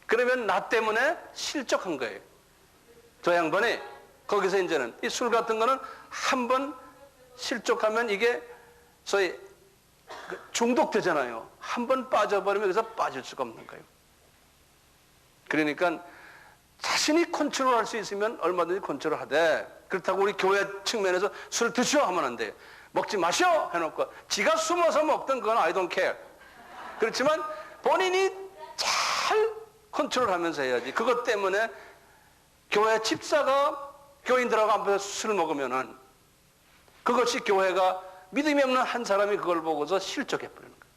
그러면 나 때문에 실족한 거예요. 저 양반이 거기서 이제는 이 술 같은 거는 한번 실족하면 이게 소위 중독되잖아요. 한번 빠져버리면 여기서 빠질 수가 없는 거예요. 그러니까 자신이 컨트롤할 수 있으면 얼마든지 컨트롤하되, 그렇다고 우리 교회 측면에서 술 드시오 하면 안 돼요. 먹지 마시오 해놓고 지가 숨어서 먹던 건 I don't care. 그렇지만 본인이 잘 컨트롤하면서 해야지. 그것 때문에 교회 집사가 교인들하고 앞에서 술 먹으면은 그것이 교회가 믿음이 없는 한 사람이 그걸 보고서 실족해버리는 거예요.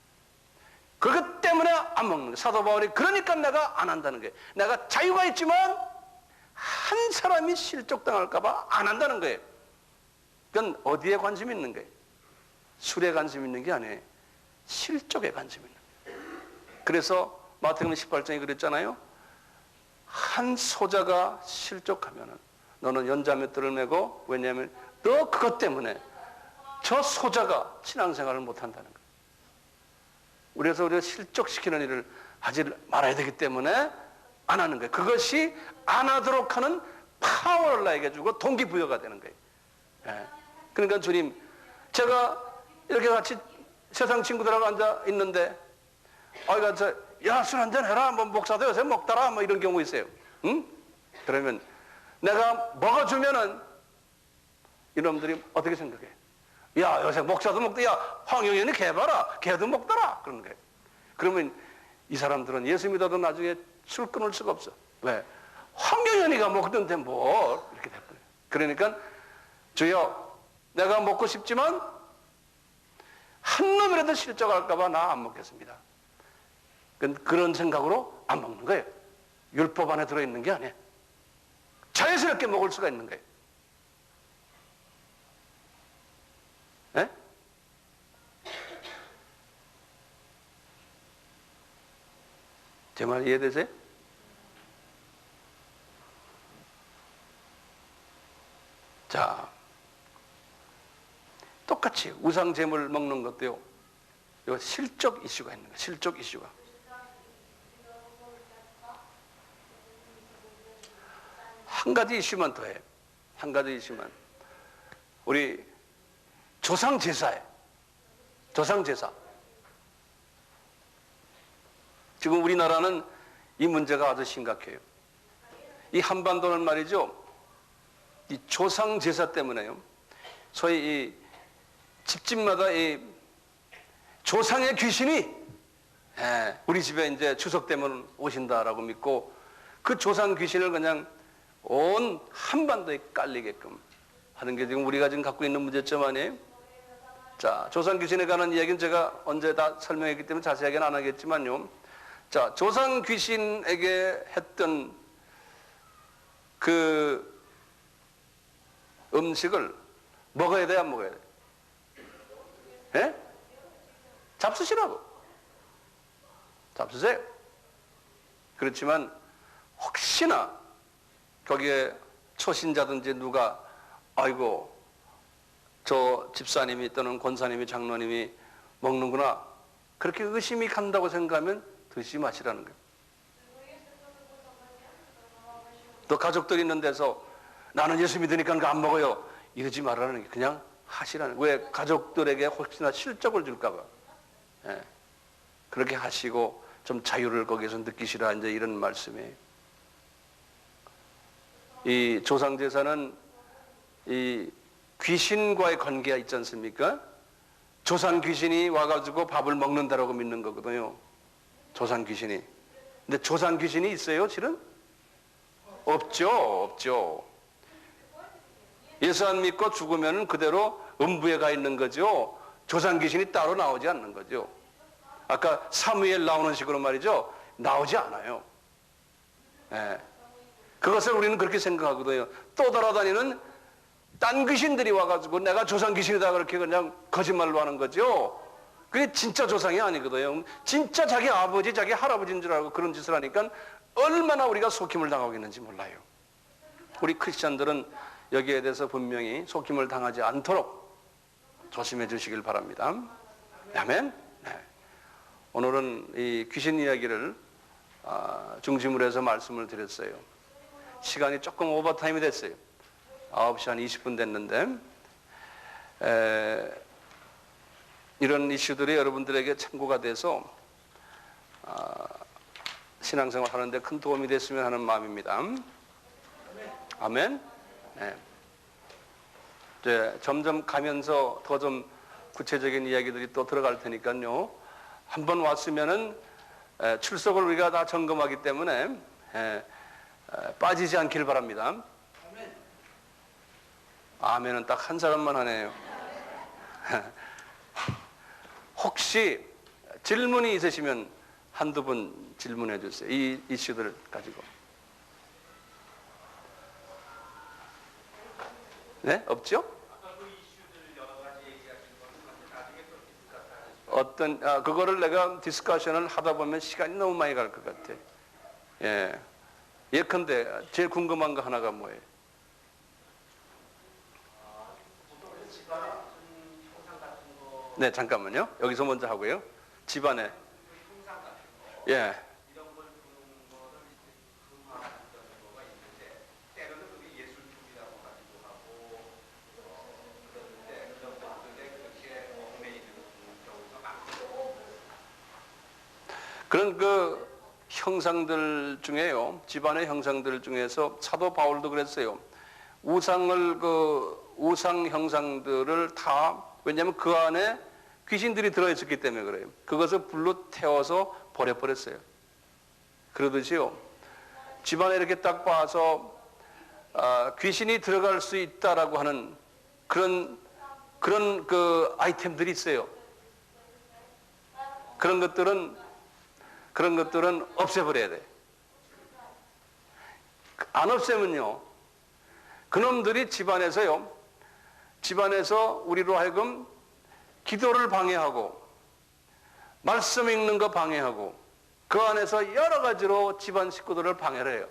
그것 때문에 안 먹는 거예요. 사도 바울이 그러니까 내가 안 한다는 거예요. 내가 자유가 있지만 한 사람이 실족당할까봐 안 한다는 거예요. 그건 어디에 관심이 있는 거예요? 술에 관심 있는 게 아니에요. 실족에 관심이 있는 거예요. 그래서 마태복음 18장에 그랬잖아요. 한 소자가 실족하면은 너는 연자맷돌을 메고, 왜냐하면 너 그것 때문에 저 소자가 신앙생활을 못한다는 거예요. 그래서 우리가 실족시키는 일을 하지 말아야 되기 때문에 안 하는 거예요. 그것이 안 하도록 하는 파워를 나에게 주고 동기부여가 되는 거예요. 그러니까 주님, 제가 이렇게 같이 세상 친구들하고 앉아 있는데 야, 술 한잔 해라. 뭐 목사도 요새 먹더라. 뭐 이런 경우 있어요. 응? 그러면 내가 먹어주면은 이놈들이 어떻게 생각해? 야, 요새 목사도 먹더. 야, 황영현이 걔 봐라. 걔도 먹더라. 그러는 거예요. 그러면 이 사람들은 예수 믿어도 나중에 술 끊을 수가 없어. 왜? 황영현이가 먹던데 뭐 이렇게 됐거든요. 그러니까 주여, 내가 먹고 싶지만 한 놈이라도 실족할까 봐 나 안 먹겠습니다. 그런 생각으로 안 먹는 거예요. 율법 안에 들어있는 게 아니에요. 자연스럽게 먹을 수가 있는 거예요. 네? 제 말 이해되세요? 자, 똑같이 우상 제물 먹는 것도요, 이거 실적 이슈가 있는 거예요. 실적 이슈가. 한 가지 이슈만 더 해. 한 가지 이슈만. 우리 조상 제사에, 조상 제사. 지금 우리나라는 이 문제가 아주 심각해요. 이 한반도는 말이죠, 이 조상 제사 때문에요, 소위 이 집집마다 이 조상의 귀신이 우리 집에 이제 추석 때면 오신다라고 믿고 그 조상 귀신을 그냥 온 한반도에 깔리게끔 하는 게 지금 우리가 지금 갖고 있는 문제점 아니에요? 자, 조상 귀신에 관한 이야기는 제가 언제 다 설명했기 때문에 자세하게는 안 하겠지만요. 자, 조상 귀신에게 했던 그 음식을 먹어야 돼, 안 먹어야 돼? 예? 잡수시라고. 잡수세요. 그렇지만 혹시나 거기에 초신자든지 누가 아이고 저 집사님이 또는 권사님이 장로님이 먹는구나 그렇게 의심이 간다고 생각하면 드시지 마시라는 거예요. 또 가족들 있는 데서 나는 예수 믿으니까 그거 안 먹어요 이러지 말라는 게 그냥 하시라는 거예요. 왜? 가족들에게 혹시나 실적을 줄까 봐. 예. 그렇게 하시고 좀 자유를 거기에서 느끼시라 이제 이런 말씀이에요. 이 조상제사는 이 귀신과의 관계가 있지 않습니까? 조상 귀신이 와가지고 밥을 먹는다라고 믿는 거거든요. 조상 귀신이. 근데 조상 귀신이 있어요, 실은? 없죠, 없죠. 예수 안 믿고 죽으면 그대로 음부에 가 있는 거죠. 조상 귀신이 따로 나오지 않는 거죠. 아까 사무엘 나오는 식으로 말이죠. 나오지 않아요. 예. 그것을 우리는 그렇게 생각하거든요. 또 돌아다니는 딴 귀신들이 와가지고 내가 조상 귀신이다 그렇게 그냥 거짓말로 하는 거죠. 그게 진짜 조상이 아니거든요. 진짜 자기 아버지, 자기 할아버지인 줄 알고 그런 짓을 하니까 얼마나 우리가 속임을 당하겠는지 몰라요. 우리 크리스찬들은 여기에 대해서 분명히 속임을 당하지 않도록 조심해 주시길 바랍니다. 아멘. 네. 오늘은 이 귀신 이야기를 중심으로 해서 말씀을 드렸어요. 시간이 조금 오버타임이 됐어요. 9시 한 20분 됐는데 이런 이슈들이 여러분들에게 참고가 돼서 신앙생활 하는데 큰 도움이 됐으면 하는 마음입니다. 아멘. 네. 이제 점점 가면서 더 좀 구체적인 이야기들이 또 들어갈 테니까요. 한번 왔으면은 출석을 우리가 다 점검하기 때문에 빠지지 않길 바랍니다. 아멘은 딱 한 사람만 하네요. 혹시 질문이 있으시면 한두 분 질문해 주세요. 이 이슈들을 가지고. 네? 없죠? 그거를 내가 디스커션을 하다 보면 시간이 너무 많이 갈 것 같아. 예. 예컨대 제일 궁금한 거 하나가 뭐예요? 네, 잠깐만요. 여기서 먼저 하고요. 집안에. 예. 그런 그 형상들 중에요. 집안의 형상들 중에서 사도 바울도 그랬어요. 우상 형상들을 다, 왜냐하면 그 안에 귀신들이 들어있었기 때문에 그래요. 그것을 불로 태워서 버려버렸어요. 그러듯이요. 집안에 이렇게 딱 봐서 귀신이 들어갈 수 있다라고 하는 그런 그 아이템들이 있어요. 그런 것들은 없애버려야 돼. 안 없애면요, 그놈들이 집안에서 우리로 하여금 기도를 방해하고 말씀 읽는 거 방해하고 그 안에서 여러 가지로 집안 식구들을 방해를 해요.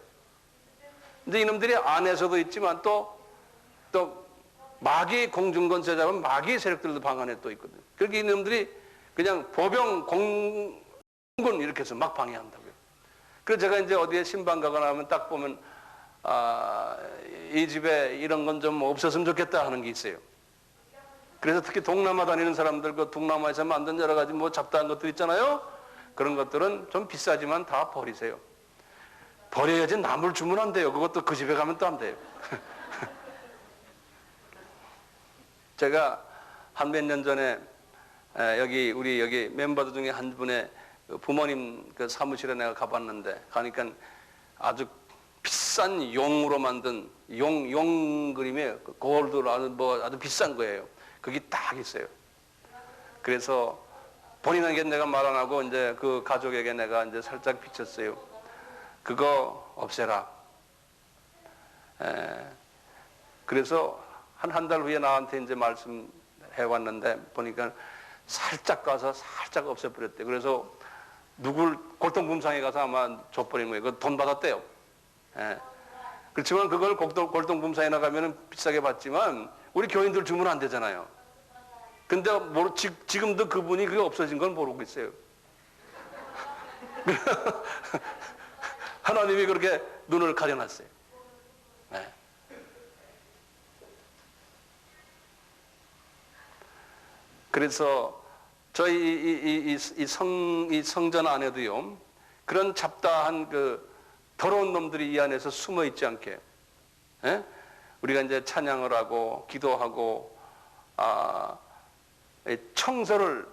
근데 이놈들이 안에서도 있지만 또 마귀 공중권세 잡은 마귀 세력들도 방 안에 또 있거든요. 그렇게 이놈들이 그냥 보병 공군 이렇게 해서 막 방해한다고요. 그래서 제가 이제 어디에 신방 가거나 하면 딱 보면 이 집에 이런 건 좀 없었으면 좋겠다 하는 게 있어요. 그래서 특히 동남아 다니는 사람들, 그 동남아에서 만든 여러 가지 뭐 잡다한 것들 있잖아요. 그런 것들은 좀 비싸지만 다 버리세요. 버려야지 남을 주면 안 돼요. 그것도 그 집에 가면 또 안 돼요. 제가 한 몇 년 전에 우리 여기 멤버들 중에 한 분의 부모님 그 사무실에 내가 가봤는데, 가니까 아주 비싼 용으로 만든 용 그림이에요. 골드로 아주 비싼 거예요. 그게 딱 있어요. 그래서 본인에게 내가 말 안 하고 이제 그 가족에게 내가 이제 살짝 비쳤어요. 그거 없애라. 그래서 한 달 후에 나한테 이제 말씀해 왔는데 보니까 살짝 가서 살짝 없애버렸대. 그래서 누굴 골동품상에 가서 아마 줘버린 거예요. 그 돈 받았대요. 그렇지만 그걸 골동품상에 나가면 비싸게 받지만 우리 교인들 주면 안 되잖아요. 근데 지금도 그분이 그게 없어진 건 모르고 있어요. 하나님이 그렇게 눈을 가려놨어요. 네. 그래서 저희 이 성전 안에도요, 그런 잡다한 그 더러운 놈들이 이 안에서 숨어 있지 않게, 우리가 이제 찬양을 하고 기도하고 청소를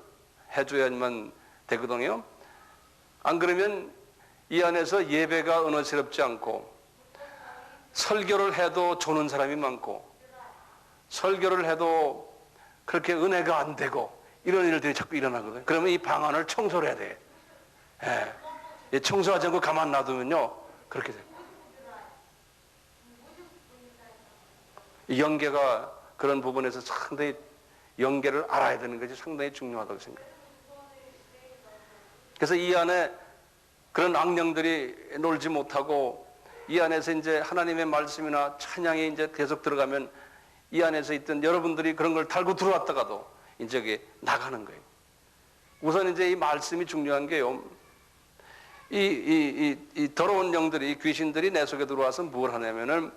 해줘야만 되거든요. 안 그러면 이 안에서 예배가 은혜스럽지 않고, 설교를 해도 조는 사람이 많고, 설교를 해도 그렇게 은혜가 안 되고, 이런 일들이 자꾸 일어나거든요. 그러면 이 방 안을 청소를 해야 돼. 청소하지 않고 가만 놔두면요, 그렇게 돼요. 영계가 그런 부분에서 상당히 영계를 알아야 되는 것이 상당히 중요하다고 생각해요. 그래서 이 안에 그런 악령들이 놀지 못하고, 이 안에서 이제 하나님의 말씀이나 찬양이 이제 계속 들어가면 이 안에서 있던 여러분들이 그런 걸 달고 들어왔다가도 이제 그게 나가는 거예요. 우선 이제 이 말씀이 중요한 게요, 이 더러운 영들이, 귀신들이 내 속에 들어와서 뭘 하냐면은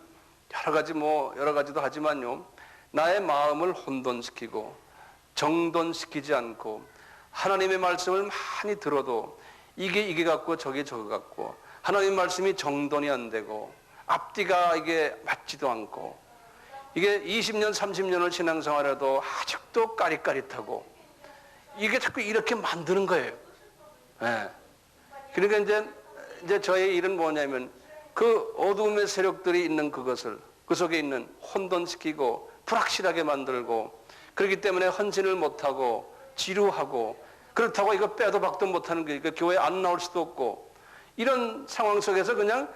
여러 가지도 하지만요, 나의 마음을 혼돈시키고 정돈시키지 않고 하나님의 말씀을 많이 들어도 이게 같고 저게 저거 같고, 하나님 말씀이 정돈이 안 되고 앞뒤가 이게 맞지도 않고, 이게 20년 30년을 신앙생활해도 아직도 까릿까릿하고, 이게 자꾸 이렇게 만드는 거예요. 그러니까 이제 저의 일은 뭐냐면 그 어두움의 세력들이 있는 그것을, 그 속에 있는 혼돈시키고 불확실하게 만들고, 그렇기 때문에 헌신을 못하고 지루하고, 그렇다고 이거 빼도 박도 못하는 거니까 교회 안 나올 수도 없고, 이런 상황 속에서 그냥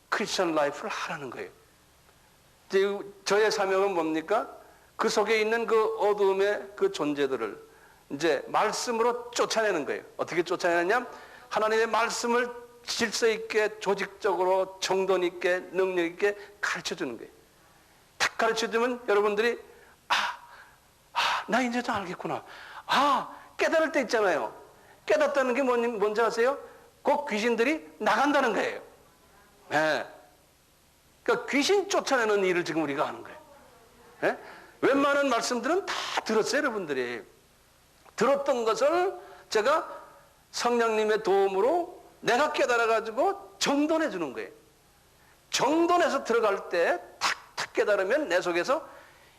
크리스천 라이프를 하라는 거예요. 저의 사명은 뭡니까? 그 속에 있는 그 어두움의 그 존재들을 이제 말씀으로 쫓아내는 거예요. 어떻게 쫓아내느냐? 하나님의 말씀을 질서 있게, 조직적으로, 정돈 있게, 능력 있게 가르쳐 주는 거예요. 딱 가르쳐 주면 여러분들이 나 이제 좀 알겠구나. 깨달을 때 있잖아요. 깨닫다는 게 뭔지 아세요? 그 귀신들이 나간다는 거예요. 그러니까 귀신 쫓아내는 일을 지금 우리가 하는 거예요. 웬만한 말씀들은 다 들었어요, 여러분들이. 들었던 것을 제가 성령님의 도움으로 내가 깨달아가지고 정돈해 주는 거예요. 정돈해서 들어갈 때 탁탁 깨달으면 내 속에서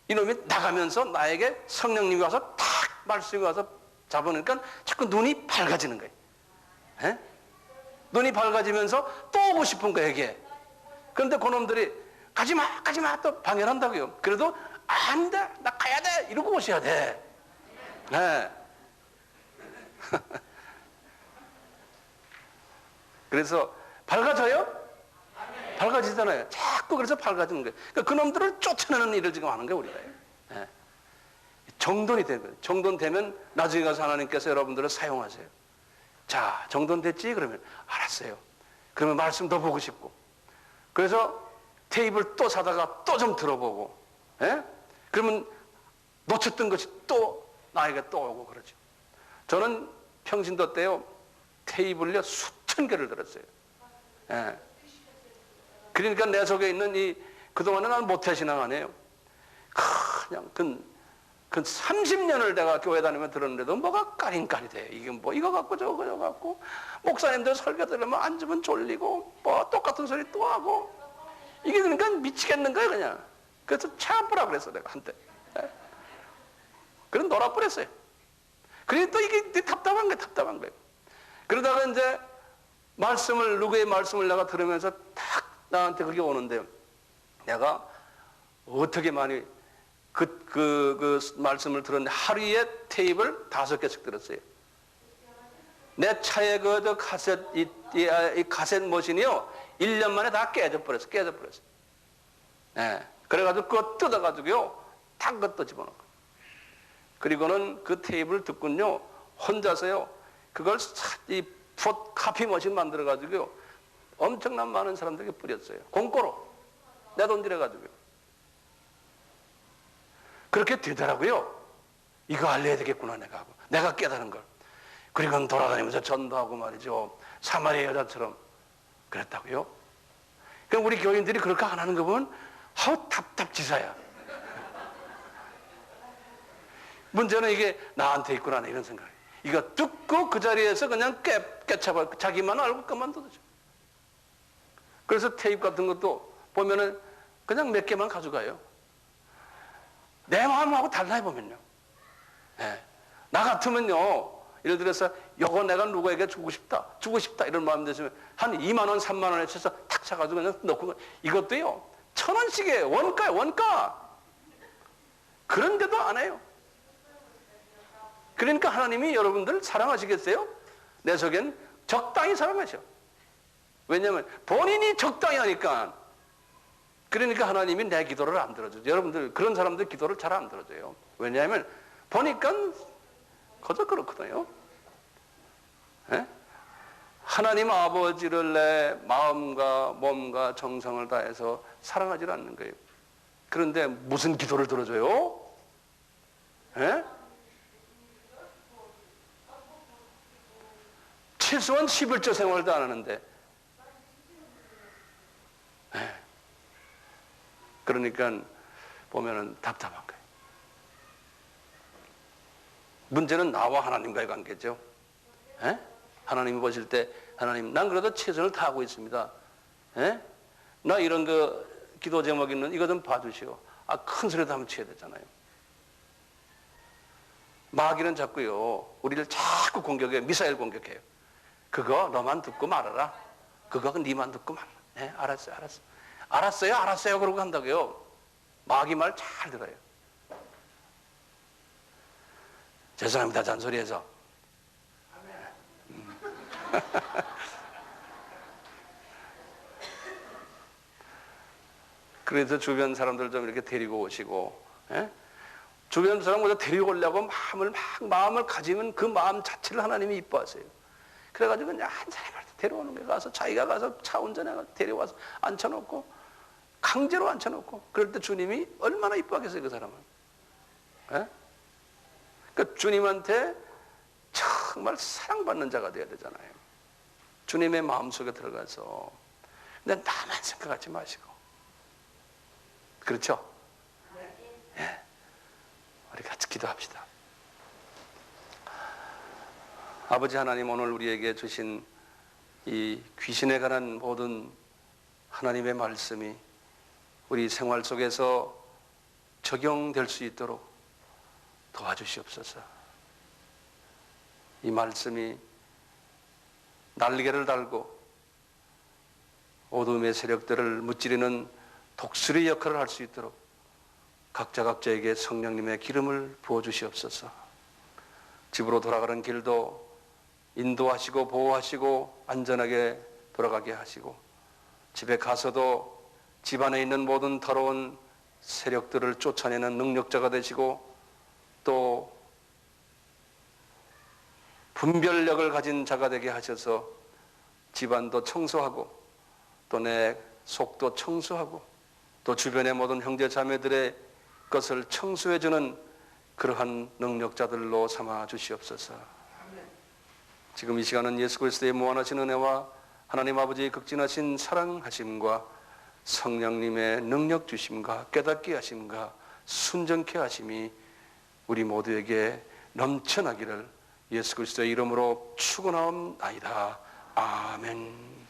이놈이 나가면서 나에게 성령님이 와서 탁 말씀이 와서 잡으니까 자꾸 눈이 밝아지는 거예요. 눈이 밝아지면서 또 오고 싶은 거예요, 이게. 그런데 그놈들이 가지마 또 방해한다고요. 그래도 안 돼, 나 가야 돼 이러고 오셔야 돼. 네. 그래서 밝아져요? 밝아지잖아요. 자꾸 그래서 밝아지는 거예요. 그러니까 그놈들을 쫓아내는 일을 지금 하는 거예요, 우리가. 네. 정돈이 된 거예요. 정돈되면 나중에 가서 하나님께서 여러분들을 사용하세요. 자, 정돈됐지? 그러면 알았어요. 그러면 말씀 더 보고 싶고. 그래서 테이블 또 사다가 또 좀 들어보고. 예? 그러면 놓쳤던 것이 또 나에게 또 오고 그러죠. 저는 평신도 때요, 테이블요 수천 개를 들었어요. 예. 그러니까 내 속에 있는 그동안은 난 모태신앙 아니에요. 그냥 그 30년을 내가 교회 다니면 들었는데도 뭐가 까린까리 돼. 이게 뭐 이거 갖고 저거 갖고 목사님들 설교 들으면 앉으면 졸리고 뭐 똑같은 소리 또 하고 이게 그러니까 미치겠는 거야 그냥. 그래서 참으라 그랬어 내가 한때. 예. 그럼 놀아버렸어요. 그러니 또 이게 답답한 거예요. 그러다가 이제 누구의 말씀을 내가 들으면서 딱 나한테 그게 오는데 내가 어떻게 많이 그 말씀을 들었는데 하루에 테이블 5개씩 들었어요. 내 차에 이 카셋 머신이요 1년 만에 다 깨져버렸어. 네. 그래가지고 그거 뜯어가지고요 다 그것도 집어넣고 그리고는 그 테이블 듣고요 혼자서요 그걸 카피 머신 만들어가지고요 엄청난 많은 사람들에게 뿌렸어요. 공짜로 내 돈 들여가지고요. 그렇게 되더라고요. 이거 알려야 되겠구나 내가 하고 내가 깨달은 걸. 그리고는 돌아다니면서 전도하고 말이죠. 사마리아 여자처럼 그랬다고요. 그럼 우리 교인들이 그렇게 안 하는 거 보면 아우 답답지사야. 문제는 이게 나한테 있구나 이런 생각. 이거 듣고 그 자리에서 그냥 깨쳐버 자기만 알고 그만두죠. 그래서 테이프 같은 것도 보면은 그냥 몇 개만 가져가요. 내 마음하고 달라 해보면요. 네. 나 같으면요. 예를 들어서 요거 내가 누구에게 주고 싶다 이런 마음이 드시면 한 2만 원, 3만 원에 쳐서 탁 사가지고 그냥 넣고 이것도요 1,000원씩이에요. 원가. 그런데도 안 해요. 그러니까 하나님이 여러분들 사랑하시겠어요? 내 속엔 적당히 사랑하셔. 왜냐하면 본인이 적당히 하니까. 그러니까 하나님이 내 기도를 안 들어줘요. 여러분들 그런 사람들 기도를 잘 안 들어줘요. 왜냐하면 보니까 거저 그렇거든요. 예? 하나님 아버지를 내 마음과 몸과 정성을 다해서 사랑하지 않는 거예요. 그런데 무슨 기도를 들어줘요? 예? 최소한 11조 생활도 안 하는데. 예. 그러니까 보면은 답답한 거예요. 문제는 나와 하나님과의 관계죠. 에? 하나님이 보실 때 하나님 난 그래도 최선을 다하고 있습니다. 에? 나 이런 거 기도 제목 있는 이거 좀 봐주시오. 큰 소리도 한번 쳐야 되잖아요. 마귀는 자꾸요 우리를 자꾸 공격해요. 미사일 공격해요. 그거 너만 듣고 말아라. 그거 니만 듣고 말아라. 네, 알았어요 그러고 한다고요. 마귀 말 잘 들어요. 죄송합니다 잔소리해서. 그래서 주변 사람들 좀 이렇게 데리고 오시고, 예? 주변 사람을 데리고 오려고 마음을 가지면 그 마음 자체를 하나님이 이뻐하세요. 그래가지고 그냥 한 사람을 데려오는 게 가서 자기가 가서 차 운전해서 데려와서 앉혀놓고 강제로 앉혀놓고 그럴 때 주님이 얼마나 이뻐하겠어요 그 사람은. 예? 그러니까 주님한테 정말 사랑받는 자가 되어야 되잖아요. 주님의 마음속에 들어가서 근데 나만 생각하지 마시고 그렇죠? 예. 우리 같이 기도합시다. 아버지 하나님 오늘 우리에게 주신 이 귀신에 관한 모든 하나님의 말씀이 우리 생활 속에서 적용될 수 있도록 도와주시옵소서. 이 말씀이 날개를 달고 어둠의 세력들을 무찌르는 독수리 역할을 할 수 있도록 각자에게 성령님의 기름을 부어주시옵소서. 집으로 돌아가는 길도 인도하시고 보호하시고 안전하게 돌아가게 하시고, 집에 가서도 집안에 있는 모든 더러운 세력들을 쫓아내는 능력자가 되시고, 또 분별력을 가진 자가 되게 하셔서 집안도 청소하고 또 내 속도 청소하고 또 주변의 모든 형제 자매들의 것을 청소해주는 그러한 능력자들로 삼아 주시옵소서. 지금 이 시간은 예수 그리스도의 무한하신 은혜와 하나님 아버지의 극진하신 사랑하심과 성령님의 능력 주심과 깨닫게 하심과 순정케 하심이 우리 모두에게 넘쳐나기를 예수 그리스도의 이름으로 축원하옵나이다. 아멘.